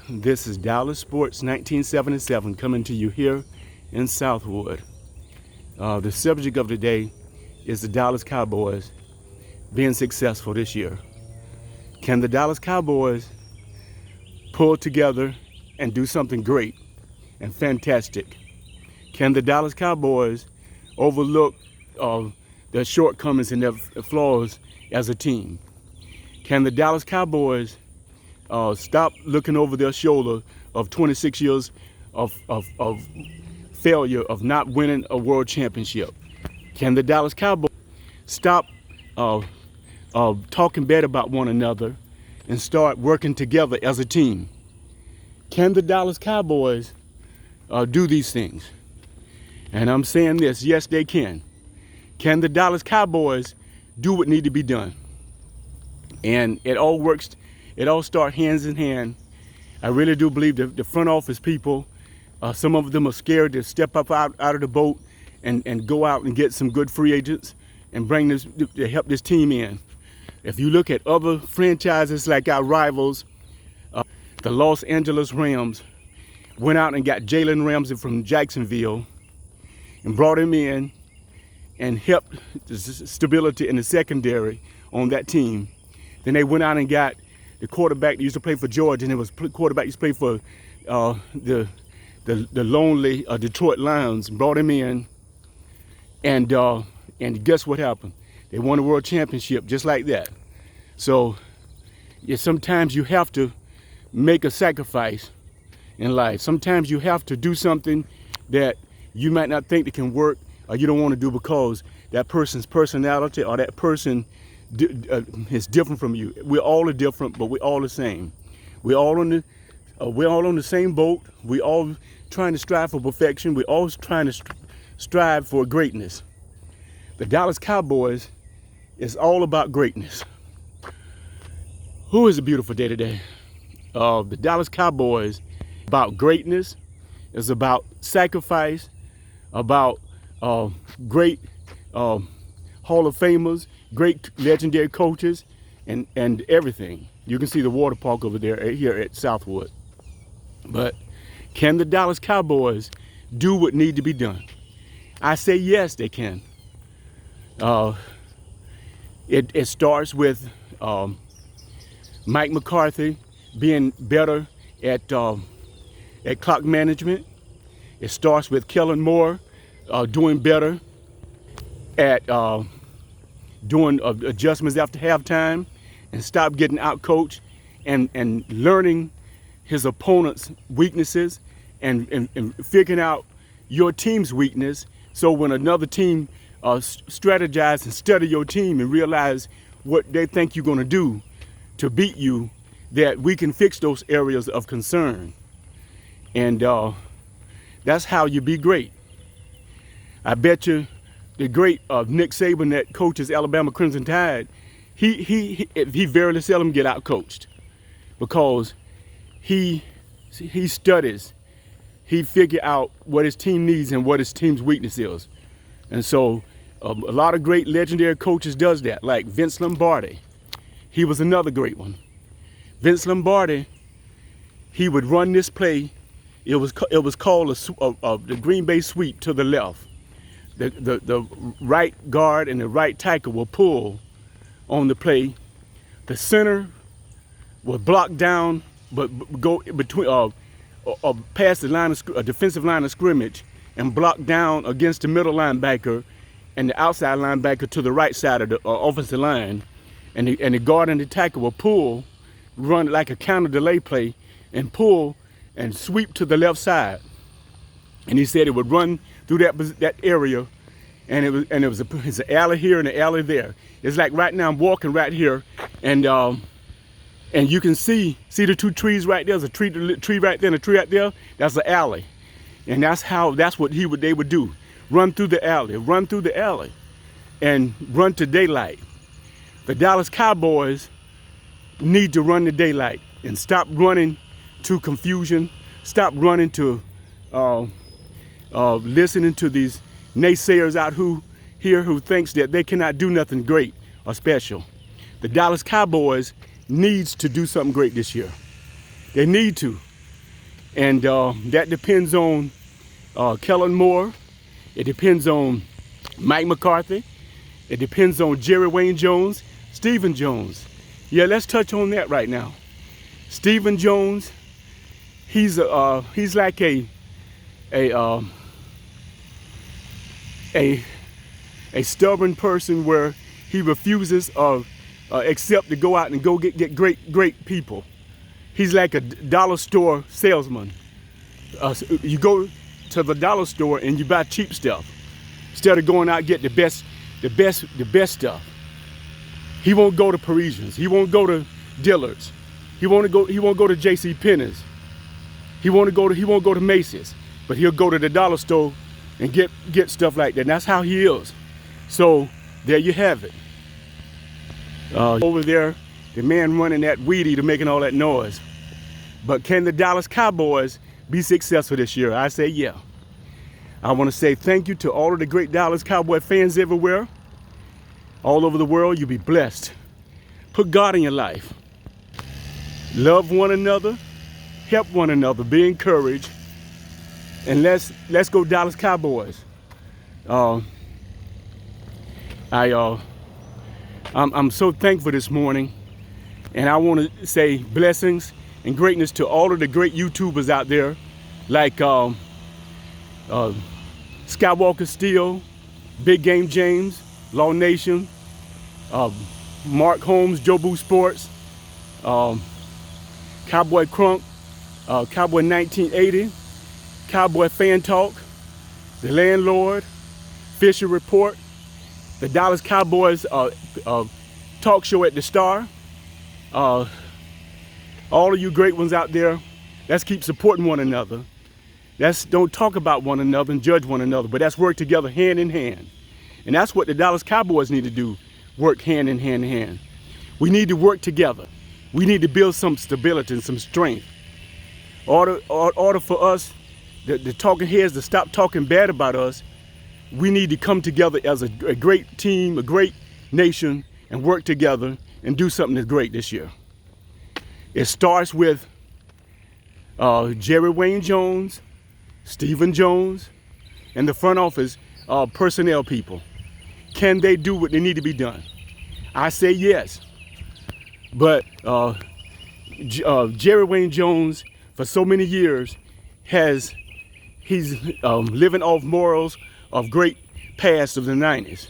This is Dallas Sports 1977 coming to you here in Southwood. The subject of the day is the Dallas Cowboys being successful this year. Can the Dallas Cowboys pull together and do something great and fantastic? Can the Dallas Cowboys overlook their shortcomings and their flaws as a team? Can the Dallas Cowboys stop looking over their shoulder of 26 years of failure of not winning a world championship? Can the Dallas Cowboys stop talking bad about one another and start working together as a team? Can the Dallas Cowboys do these things? And I'm saying this, yes, they can. Can the Dallas Cowboys do what needs to be done? And it all works. It all starts hands in hand. I really do believe the front office people, some of them are scared to step up out of the boat and go out and get some good free agents and bring this to help this team in. If you look at other franchises like our rivals, the Los Angeles Rams went out and got Jalen Ramsey from Jacksonville and brought him in and helped the stability in the secondary on that team. Then they went out and got the quarterback that used to play for Georgia, and it was quarterback used to play for the lonely Detroit Lions, and brought him in, and guess what happened? They won a world championship just like that. So yeah, sometimes you have to make a sacrifice in life. Sometimes you have to do something that you might not think that can work, or you don't want to do because that person's personality or that person is different from you. We all are different, but we're all the same. We're all on the same boat. We all trying to strive for perfection. We're all trying to strive for greatness. The Dallas Cowboys is all about greatness. Who is a beautiful day today? The Dallas Cowboys about greatness. It's about sacrifice, about great Hall of Famers, great legendary coaches, and everything. You can see the water park over there here at Southwood. But can the Dallas Cowboys do what needs to be done? I say yes, they can. It starts with Mike McCarthy being better at clock management. It starts with Kellen Moore doing better at doing adjustments after halftime and stop getting out-coached and learning his opponent's weaknesses and figuring out your team's weakness, so when another team strategize and study your team and realize what they think you're going to do to beat you, that we can fix those areas of concern. And that's how you be great. I bet you the great Nick Saban that coaches Alabama Crimson Tide, he very seldom get out coached, because he studies, he figure out what his team needs and what his team's weakness is. And so a lot of great legendary coaches does that, like Vince Lombardi. He was another great one. Vince Lombardi, he would run this play. It was called the Green Bay sweep to the left. The right guard and the right tackle will pull on the play. The center will block down, but go between past the line of defensive line of scrimmage and block down against the middle linebacker and the outside linebacker to the right side of the offensive line. And the guard and the tackle will pull, run like a counter delay play, and pull and sweep to the left side. And he said it would run through that area, and it was an alley here and an alley there. It's like right now I'm walking right here, and you can see the two trees right there. There's a tree right there and a tree right there. That's the alley, and that's what they would do. Run through the alley, and run to daylight. The Dallas Cowboys need to run to daylight and stop running to confusion. Stop running to listening to these naysayers out here who thinks that they cannot do nothing great or special. The Dallas Cowboys needs to do something great this year. They need to. And that depends on Kellen Moore. It depends on Mike McCarthy. It depends on Jerry Wayne Jones, Stephen Jones. Yeah, let's touch on that right now. Stephen Jones, he's like a stubborn person where he refuses accept to go out and go get great people. He's like a dollar store salesman. You go to the dollar store and you buy cheap stuff instead of going out and get the best stuff. He won't go to Parisians. He won't go to Dillard's. He won't go to J.C. Penney's. He won't go to Macy's, but he'll go to the dollar store and get stuff like that. And that's how he is. So there you have it. Over there, the man running that weed eater making all that noise. But can the Dallas Cowboys be successful this year? I say yeah. I want to say thank you to all of the great Dallas Cowboy fans everywhere. All over the world, you be blessed. Put God in your life. Love one another. Help one another. Be encouraged. And let's go Dallas Cowboys. I'm so thankful this morning. And I want to say blessings and greatness to all of the great YouTubers out there, like Skywalker Steel, Big Game James, Law Nation, Mark Holmes, Jobu Sports, Cowboy Crunk, Cowboy 1980, Cowboy Fan Talk, The Landlord, Fisher Report, the Dallas Cowboys talk show at the Star. All of you great ones out there, let's keep supporting one another. Don't talk about one another and judge one another, but let's work together hand in hand. And that's what the Dallas Cowboys need to do, work hand in hand. We need to work together. We need to build some stability and some strength. Order for us, the talking heads, to stop talking bad about us. We need to come together as a great team, a great nation, and work together and do something that's great this year. It starts with Jerry Wayne Jones, Stephen Jones, and the front office personnel people. Can they do what they need to be done? I say yes. But Jerry Wayne Jones, for so many years, he's living off morals of great past of the 90s.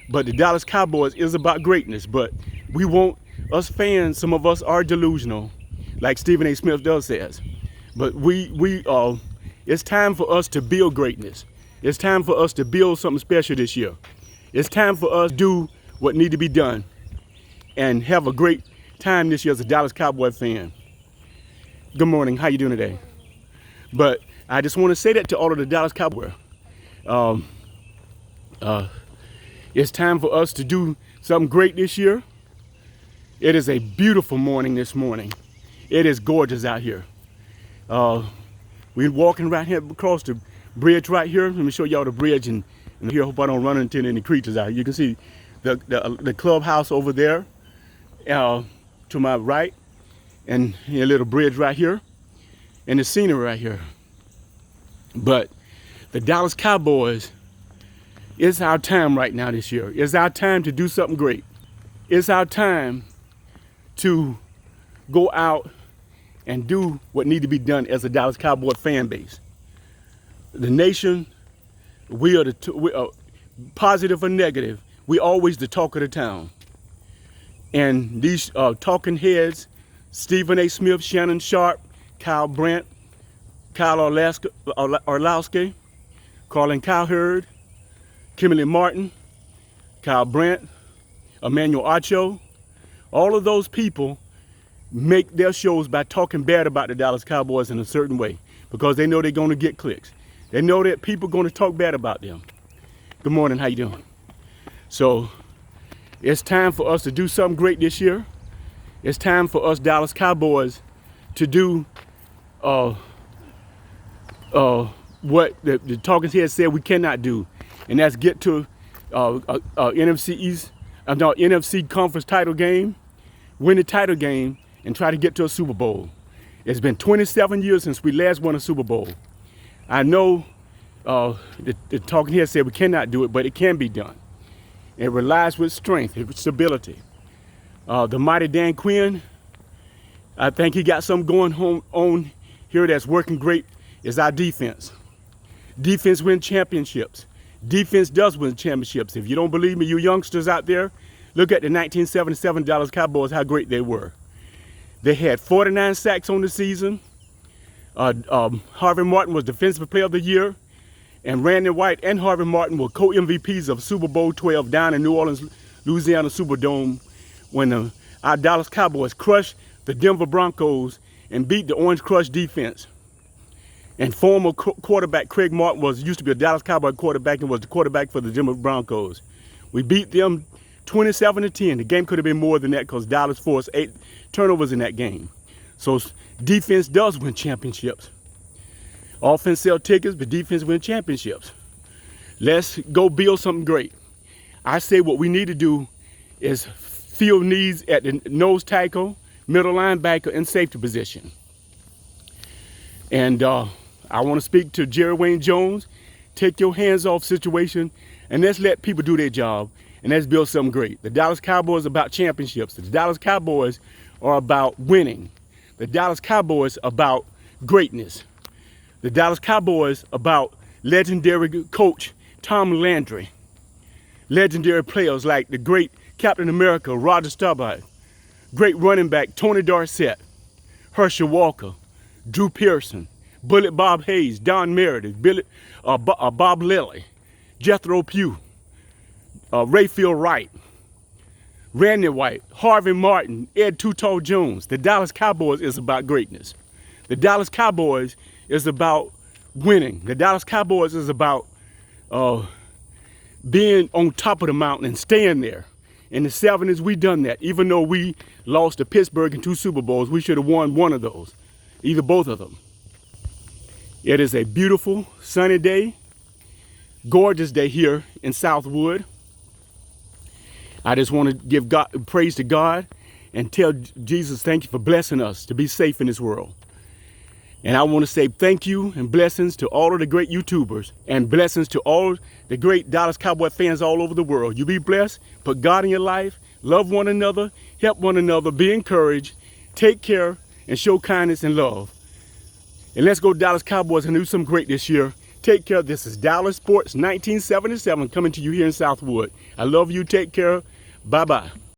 But the Dallas Cowboys is about greatness. But we want, us fans, some of us are delusional, like Stephen A. Smith does says. But it's time for us to build greatness. It's time for us to build something special this year. It's time for us to do what need to be done and have a great time this year as a Dallas Cowboy fan. Good morning, how you doing today? But I just want to say that to all of the Dallas Cowboys. It's time for us to do something great this year. It is a beautiful morning this morning. It is gorgeous out here. We're walking right here across the bridge right here. Let me show y'all the bridge and here. Hope I don't run into any creatures out here. You can see the clubhouse over there to my right, and a little bridge right here, and the scenery right here. But the Dallas Cowboys, it's our time right now this year. It's our time to do something great. It's our time to go out and do what needs to be done as a Dallas Cowboy fan base. The nation, we are positive or negative, we always the talk of the town. And these talking heads, Stephen A. Smith, Shannon Sharp, Kyle Brandt, Kyle Orlowski, Colin Cowherd, Kimberly Martin, Kyle Brandt, Emmanuel Acho, all of those people make their shows by talking bad about the Dallas Cowboys in a certain way because they know they're going to get clicks. They know that people are going to talk bad about them. Good morning, how you doing? So it's time for us to do something great this year. It's time for us Dallas Cowboys to do what the talking heads said we cannot do, and that's get to NFC conference title game, win the title game, and try to get to a Super Bowl. It's been 27 years since we last won a Super Bowl. I know the talking here said we cannot do it, but it can be done. It relies with strength, with stability. The mighty Dan Quinn, I think he got something going on here that's working great, is our defense. Defense wins championships. Defense does win championships. If you don't believe me, you youngsters out there, look at the 1977 Dallas Cowboys, how great they were. They had 49 sacks on the season. Harvey Martin was Defensive Player of the Year. And Randy White and Harvey Martin were co-MVPs of Super Bowl 12 down in New Orleans, Louisiana Superdome when our Dallas Cowboys crushed the Denver Broncos and beat the Orange Crush defense. And former quarterback Craig Martin used to be a Dallas Cowboy quarterback and was the quarterback for the Denver Broncos. We beat them 27-10. The game could have been more than that because Dallas forced 8 turnovers in that game. So defense does win championships. Offense sell tickets, but defense win championships. Let's go build something great. I say what we need to do is fill needs at the nose tackle, middle linebacker, and safety position. And I want to speak to Jerry Wayne Jones. Take your hands off situation and let's let people do their job and let's build something great. The Dallas Cowboys are about championships. The Dallas Cowboys are about winning. The Dallas Cowboys are about greatness. The Dallas Cowboys about legendary coach Tom Landry. Legendary players like the great Captain America, Roger Staubach. Great running back Tony Dorsett, Herschel Walker, Drew Pearson, Bullet Bob Hayes, Don Meredith, Bob Lilly, Jethro Pugh, Rayfield Wright, Randy White, Harvey Martin, Ed Too Tall Jones. The Dallas Cowboys is about greatness. The Dallas Cowboys is about winning. The Dallas Cowboys is about being on top of the mountain and staying there. In the 70s, we done that. Even though we lost to Pittsburgh in 2 Super Bowls, we should have won one of those, either both of them. It is a beautiful, sunny day, gorgeous day here in Southwood. I just want to give praise to God and tell Jesus thank you for blessing us to be safe in this world. And I want to say thank you and blessings to all of the great YouTubers and blessings to all the great Dallas Cowboy fans all over the world. You be blessed, put God in your life, love one another, help one another, be encouraged, take care, and show kindness and love. And let's go Dallas Cowboys and do something great this year. Take care. This is Dallas Sports 1977 coming to you here in Southwood. I love you. Take care. Bye-bye.